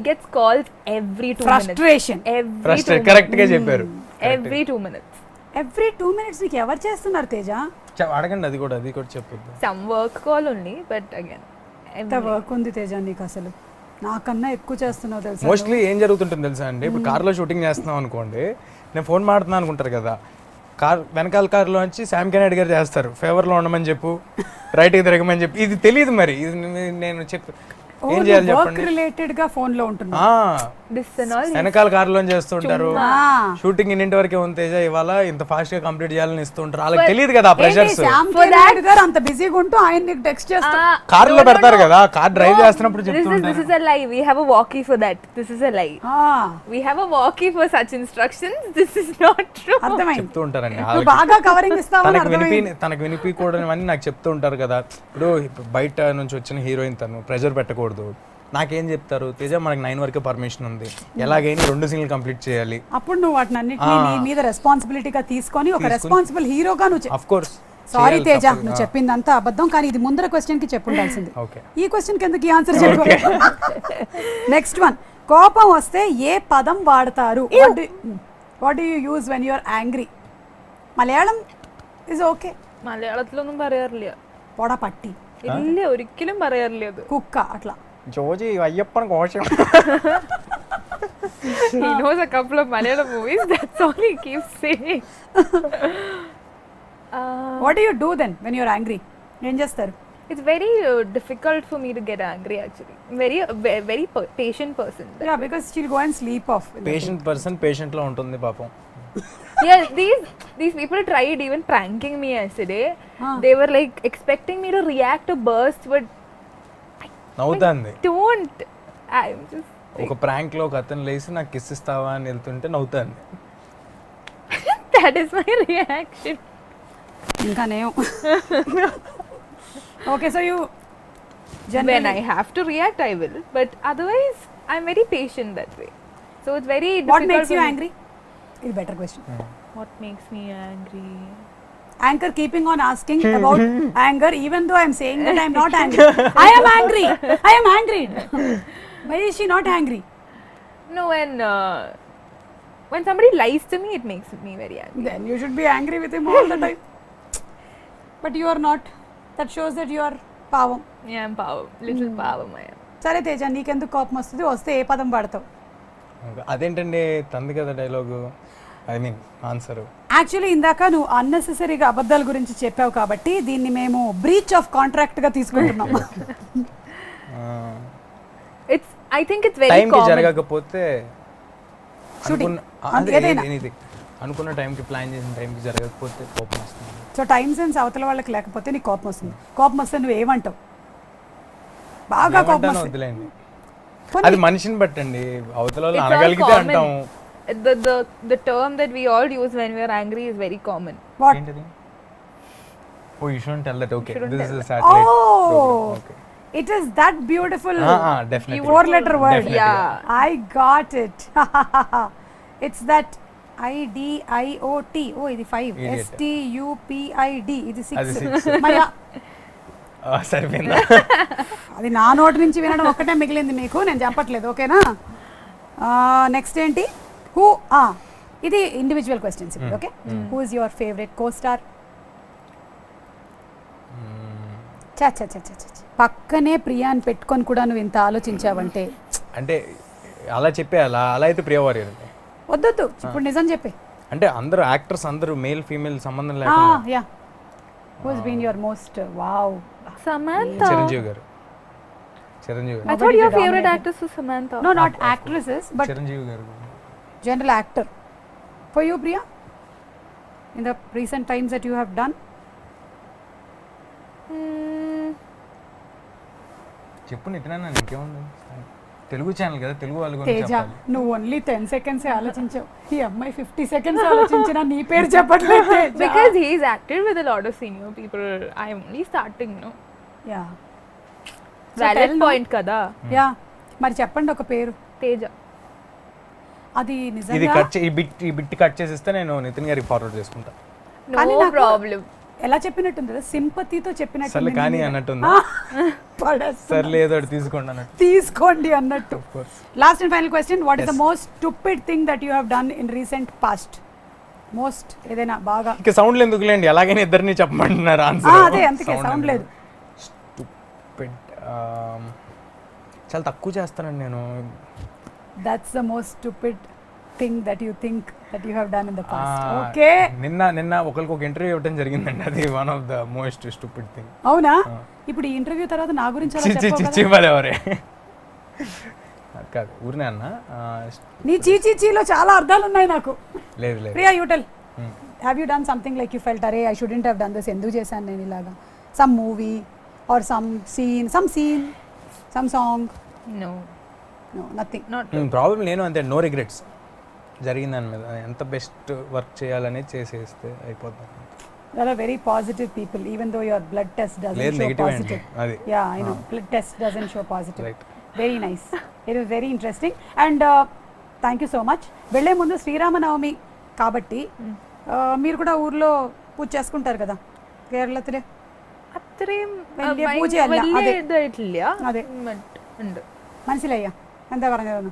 Speaker 3: gets calls every 2 minutes.
Speaker 1: Frustration.
Speaker 3: Every 2
Speaker 2: correct గా
Speaker 3: minutes.
Speaker 2: చెప్పారు.
Speaker 3: Every 2 minutes.
Speaker 1: Every 2 minutes నీకు ఎవరు చేస్తున్నారు తేజ?
Speaker 2: అడగండి, అది కూడా చెప్పొద్దు.
Speaker 3: Some work call only, but again.
Speaker 1: ఎంత వర్క్ ఉంది తేజ నీకు అసలు. నాకన్నా ఎక్కువ చేస్తున్నావు తెలుసా.
Speaker 2: మోస్ట్లీ ఏం జరుగుతుంటుంది తెలుసా అండి, ఇప్పుడు కార్లో షూటింగ్ చేస్తున్నాం అనుకోండి, నేను ఫోన్ మాడుతున్నాను అనుకుంటారు కదా, వెనకాల కార్లో వచ్చి శామ్ కెనెడీ గారు చేస్తారు, ఫేవర్లో ఉండమని చెప్పు, రైట్కి తిరగమని చెప్పి. ఇది తెలియదు మరి, ఇది నేను చెప్పు ఏం చేయాలి
Speaker 1: వర్క్
Speaker 2: చెప్పండి.
Speaker 1: రిలేటెడ్ గా ఫోన్ లో ఉంటున్నా.
Speaker 3: This and all.
Speaker 2: వెనకాల కార్లో చేస్తుంటారు, షూటింగ్ ఇన్నింటి వరకే ఉంది ఇవాళ ఇంత ఫాస్ట్ గా కంప్లీట్ చేయాలని ఇస్తుంటారు. వాళ్ళకి తెలియదు కదా ప్రెషర్స్.
Speaker 1: శ్యామ్ కెనెడీ గారు అంత బిజీగా ఉంటూ ఆయన నీకు టెక్స్ట్ చేస్తారు.
Speaker 2: కార్లో పెడతారు కదా, కార్ డ్రైవ్ చేస్తున్నప్పుడు చెప్తుంటారు.
Speaker 3: This is a lie. We have a walkie for that. This is a lie. We have a walkie for such instructions. This is not true.
Speaker 1: అర్థమైంది.
Speaker 2: చెప్తూ ఉంటారండి.
Speaker 1: నువ్వు బాగా కవరింగ్ ఇస్తావని అర్థమైంది.
Speaker 2: తనకు వినిపించకూడని నాకు చెప్తూ ఉంటారు కదా. ఇప్పుడు బయట నుంచి వచ్చిన హీరోయిన్ తను ప్రెషర్ పెట్టకూడదు. నాకేం చెప్తారు, తేజ మనకి 9 వరకే పర్మిషన్ ఉంది, ఎలాగైనా 2 సీన్లు కంప్లీట్ చేయాలి.
Speaker 1: అప్పుడు నువ్వు వాటిని అన్నిటినీ నీ మీద రెస్పాన్సిబిలిటీగా తీసుకొని ఒక రెస్పాన్సిబుల్ హీరోగా నువ్వు.
Speaker 2: Of course.
Speaker 1: సారీ తేజ, నువ్వు చెప్పిందంతా అబద్ధం, కానీ ఇది ముందర క్వశ్చన్ కి చెప్పుండాల్సింది.
Speaker 2: ఓకే,
Speaker 1: ఈ క్వశ్చన్ కి ఎందుకు ఈ ఆన్సర్ చెప్పు. నెక్స్ట్ వన్, కోపం వస్తే ఏ పదం వాడతారు? What do you use when you are angry? Malayalam is okay.
Speaker 3: മലയാളത്തിലൊന്നും പറയാറില്ല.
Speaker 1: പോടാ പട്ടി.
Speaker 3: ഇല്ല, ഒരിക്കലും പറയാറില്ല അത്.
Speaker 1: കുക്ക അട്ല
Speaker 2: ജോജി അയ്യപ്പൻ കോശം.
Speaker 3: He knows a couple of Malayalam movies, that's all he keeps saying.
Speaker 1: What do you do then when you are angry? ఏం చేస్తారు?
Speaker 3: It's very difficult for me to get angry actually. Very patient person.
Speaker 1: Yeah, because she'll go and sleep off.
Speaker 2: Patient person patient లో ఉంటుంది పాపం.
Speaker 3: Yeah, these people tried even pranking me yesterday. They were like expecting me to react to burst, but
Speaker 2: నవ్వుతాంది.
Speaker 3: don't. I'm just
Speaker 2: ఒక prank లో ఒక అతను లేసి నాకు kiss ఇస్తావా అని వెళ్తుంటే నవ్వుతాంది.
Speaker 3: that is my reaction.
Speaker 1: ఇంకా నేను. Okay, so you
Speaker 3: When I have to react, I will. But otherwise, I'm very patient that way. So it's very difficult.
Speaker 1: What makes you
Speaker 3: for me.
Speaker 1: angry? It's a better question.
Speaker 3: What makes me angry?
Speaker 1: Anchor keeping on asking about anger even though I'm saying that I'm not angry. I am angry. I am angry. Why is she not angry?
Speaker 3: No, when somebody lies to me, it makes me very angry.
Speaker 1: Then you should be angry with him all the time. But you are not. That shows that you are పావం.
Speaker 3: Yeah, I'm power. Little power, I am.
Speaker 1: సరే తేజ, నీకెందుకు కోపం వస్తుంది? వస్తే ఏ పదం వాడతావు?
Speaker 2: అదేంటండి తంది కదా dialogue, I mean answer.
Speaker 1: Actually ఇందాక నువ్వు అన్నెసెసరీగా అబద్ధాల గురించి చెప్పావు కాబట్టి దీన్ని మేము బ్రీచ్ ఆఫ్ కాంట్రాక్ట్ గా తీసుకుంటున్నాం.
Speaker 3: I think it's very
Speaker 2: time కి
Speaker 3: common.
Speaker 2: జరగకపోతే
Speaker 1: Shooting.
Speaker 2: ఏదైనా అనుకున్న టైంకి ప్లాన్ చేసిన టైంకి జరగకపోతే కోపం వస్తుంది.
Speaker 1: సో టైం సెన్స్ అవతల వాళ్ళకి లేకపోతే నీకు కోపం వస్తుంది. కోపం వస్తే నువ్వు ఏమంటావు? బాగా కోపం
Speaker 2: ఏమంటానో
Speaker 1: వస్తుంది.
Speaker 2: వదిలేండి, అది మనిషిని బట్టండి. అవతల వాళ్ళు
Speaker 3: It's all
Speaker 2: అనగలిగితే
Speaker 3: common.
Speaker 2: అంటాం.
Speaker 3: The term that we all use when we are angry is very common.
Speaker 1: What?
Speaker 2: ఏంటది? Oh you shouldn't tell that. Okay,
Speaker 3: Shouldn't
Speaker 2: this is
Speaker 3: tell
Speaker 2: a satellite
Speaker 1: Oh,
Speaker 2: program. Okay,
Speaker 1: it is that beautiful
Speaker 2: definitely
Speaker 1: 4-letter word.
Speaker 2: Definitely.
Speaker 3: Yeah.
Speaker 1: I got it. It's that IDIOT. Oh, ఇది 5.
Speaker 2: Idiot.
Speaker 1: STUPID. ఇది
Speaker 2: అది
Speaker 1: 6.
Speaker 2: 6.
Speaker 1: మయా
Speaker 2: సరిపోయిందా?
Speaker 1: అది నా నోటి నుంచి వినడం ఒక్కటే మిగిలింది మీకు, నేను చెప్పట్లేదు. ఓకేనా? నెక్స్ట్ ఏంటి? ఇది ఇండివిజువల్ క్వశ్చన్స్ ఇప్పుడు. Okay, who is your favourite co star? చా చా చా చా చా. పక్కనే ప్రియాని పెట్టుకొని కూడా నువ్వు ఇంత ఆలోచించావంటే
Speaker 2: అంటే అలా చెప్పేయాలా? అలా అయితే ప్రియ వారియర్ అండి.
Speaker 1: వద్దొద్దు, ఇప్పుడు నిజం చెప్పే.
Speaker 2: అంటే అందరూ యాక్టర్స్ అందరూ మేల్ ఫీమేల్ సంబంధం లేకుండా.
Speaker 1: Yeah, who is been your most wow?
Speaker 3: Samantha.
Speaker 2: Chiranjeevi garu. Chiranjeevi
Speaker 3: I
Speaker 2: గారు.
Speaker 3: thought your
Speaker 1: Nobody
Speaker 3: favorite
Speaker 1: dominated.
Speaker 3: actress was Samantha.
Speaker 1: No, not actresses, but
Speaker 2: Chiranjeevi గారు.
Speaker 1: general actor. For you, Priya, in the recent times that you have done?
Speaker 2: చెప్పు నితినా, ఇంకేముంది? Telugu channel కదా, తెలుగు వాళ్ళు గురించి
Speaker 1: తేజ,
Speaker 2: చెప్పాలి.
Speaker 1: నువ్వు only 10 seconds ఆలోచించావు. ఈ అమ్మాయి 50 seconds ఆలోచించినా నీ పేరు చెప్పట్లేదు.
Speaker 3: Because he's acted with a lot of senior people. I'm only starting, no?
Speaker 1: Yeah,
Speaker 3: Valid point kada.
Speaker 1: Yeah. మరి చెప్పండి ఒక పేరు.
Speaker 3: Teja.
Speaker 1: అది
Speaker 2: ఇది
Speaker 1: నిజంగా
Speaker 2: కట్ ఈ బిట్ కట్ చేసిస్తే నేను నితిన్ గారికి ఫార్వర్డ్ చేసుకుంటా.
Speaker 1: కానీ
Speaker 3: No
Speaker 1: నాకు
Speaker 3: problem.
Speaker 1: ఎలా చెప్పినట్టుంది కదా, సింపతితో చెప్పినట్టు.
Speaker 2: సర్లే కానీ అన్నట్టుందా? సర్లే ఏదో ఒకటి తీసుకోండి అన్నట్టు.
Speaker 1: తీసుకోండి అన్నట్టు.
Speaker 2: Of course.
Speaker 1: Last and final question, what is the most stupid thing that you have done in recent past? Most ఏదైనా బాగా.
Speaker 2: ఇక సౌండ్లు ఎందుకులేండి, అలాగైనా ఇద్దరిని చెప్పమంటున్నారు
Speaker 1: ఆ,
Speaker 2: ఆన్సర్.
Speaker 1: అదే అందుకే సౌండ్ లేదు.
Speaker 2: Stupid. చాలా తక్కువ చేస్తానండి నేను.
Speaker 1: That's the most stupid thing that you think that you have done in the past. Okay,
Speaker 2: నిన్న ఒకరికి ఒక ఇంటర్వ్యూ ఇవ్వడం జరిగిందండి, అది one of the most stupid thing.
Speaker 1: అవునా? ఇప్పుడు ఈ ఇంటర్వ్యూ తర్వాత నా గురించి అలా
Speaker 2: చిచ్చి
Speaker 1: చెప్పావు
Speaker 2: చిచ్చి
Speaker 1: కదా?
Speaker 2: వాళ్ళెవరే కాదు, ఊరినే అన్న.
Speaker 1: నీ చీచీచీలో చాలా అర్థాలు ఉన్నాయి నాకు.
Speaker 2: లేదు లేదు.
Speaker 1: Priya, you tell, have you done something like you felt అరే I shouldn't have done this, ఎందుకు చేశాను నేను ఇలాగా? Some movie or some scene some song?
Speaker 3: No.
Speaker 1: No, nothing.
Speaker 3: Not.
Speaker 2: Problem నేను అంతే, నో రిగ్రెట్స్. జరిగిన దాని మీద ఎంత బెస్ట్ వర్క్ చేయాలనేది చేసేస్తే అయిపోతుంది.
Speaker 1: There are very positive people, even though your blood test doesn't
Speaker 2: లేదు,
Speaker 1: show
Speaker 2: negative అండి
Speaker 1: positive.
Speaker 2: అది.
Speaker 1: Yeah, I know. Blood test doesn't show positive.
Speaker 2: Right.
Speaker 1: Very nice. It was very interesting. And thank you so much. వెళ్ళే ముందు శ్రీరామనవమి కాబట్టి మీరు కూడా ఊర్లో పూజ చేసుకుంటారు కదా కేరళത്തിലെ?
Speaker 3: അത്രയും
Speaker 1: വലിയ പൂജയല്ല, അതെ.
Speaker 3: വലിയ ഇതായിട്ടില്ല.
Speaker 1: അതെ.
Speaker 3: But ഉണ്ട്.
Speaker 1: മനസ്സിലായ എന്താ പറഞ്ഞതെന്ന്?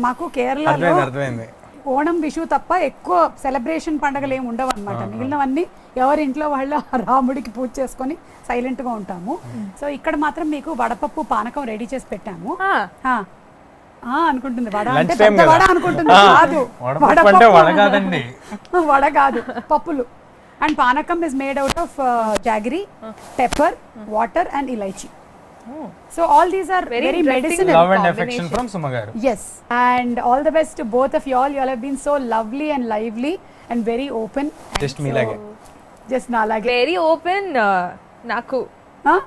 Speaker 1: మాకు కేరళలో
Speaker 2: అర్థమైంది అర్థమైంది.
Speaker 1: ఓణం విషు తప్ప ఎక్కువ సెలబ్రేషన్ పండుగలు ఏమి ఉండవు అనమాట. మిగిలినవన్నీ ఎవరి ఇంట్లో వాళ్ళ రాముడికి పూజ చేసుకొని సైలెంట్ గా ఉంటాము. సో ఇక్కడ మాత్రం మీకు వడపప్పు పానకం రెడీ చేసి పెట్టాము. అనుకుంటుంది వడ అంటే పెద్ద వడ అనుకుంటుంది, కాదు వడ కాదు, పప్పులు. అండ్ పానకం is made out of jaggery, pepper, water and elaichi. So all these are very medicinal.
Speaker 2: Love and affection from Suma garu.
Speaker 1: Yes, and all the best to both of y'all. You all have been so lovely and lively and very open.
Speaker 2: Just me lage.
Speaker 1: Just na lage.
Speaker 3: Very open. Naku.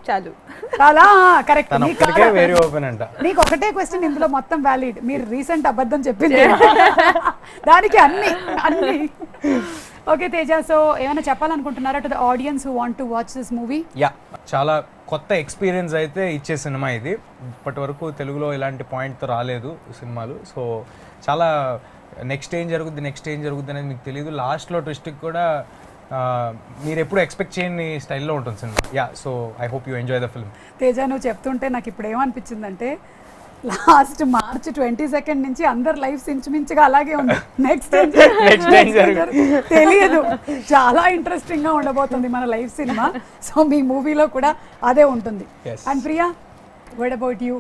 Speaker 3: చాలు.
Speaker 1: చాలా correct.
Speaker 2: తన ఒక్కడికే very open అంట.
Speaker 1: నీకు ఒకటే question ఇందులో మొత్తం valid. మీరు రీసెంట్ అబద్ధం చెప్పింది దానికి అన్ని. ఓకే తేజ, సో ఏమైనా చెప్పాలనుకుంటున్నారా to the audience who want to watch this movie?
Speaker 2: Yeah, చాలా కొత్త ఎక్స్పీరియన్స్ అయితే ఇచ్చే సినిమా ఇది. ఇప్పటి వరకు తెలుగులో ఇలాంటి పాయింట్తో రాలేదు సినిమాలు. సో చాలా నెక్స్ట్ ఏం జరుగుద్ది అనేది మీకు తెలియదు. లాస్ట్లో ట్విస్ట్కి కూడా మీరు ఎప్పుడు ఎక్స్పెక్ట్ చేయని స్టైల్లో ఉంటుంది cinema. Yeah, so I hope you enjoy the film.
Speaker 1: Teja, నువ్వు చెప్తుంటే నాకు ఇప్పుడు ఏమనిపించిందంటే లాస్ట్ మార్చ్ 22 నుంచి అందరు లైఫ్స్ ఇంచుమించుగా అలాగే ఉంది. నెక్స్ట్ తెలియదు. చాలా ఇంట్రెస్టింగ్ గా ఉండబోతుంది మన లైఫ్ సినిమా. సో మీ మూవీలో కూడా అదే ఉంటుంది. And Priya, what about you?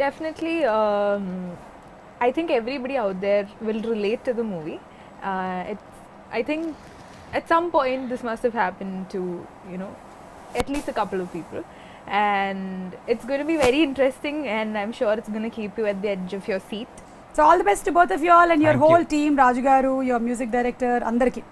Speaker 3: Definitely, I think everybody out there will relate to the movie. I think at some point this must have happened to, at least a couple of people. And it's going to be very interesting, and I'm sure it's going to keep you at the edge of your seat.
Speaker 1: So all the best to both of you all and your whole team, Raju garu, your music director, andarki.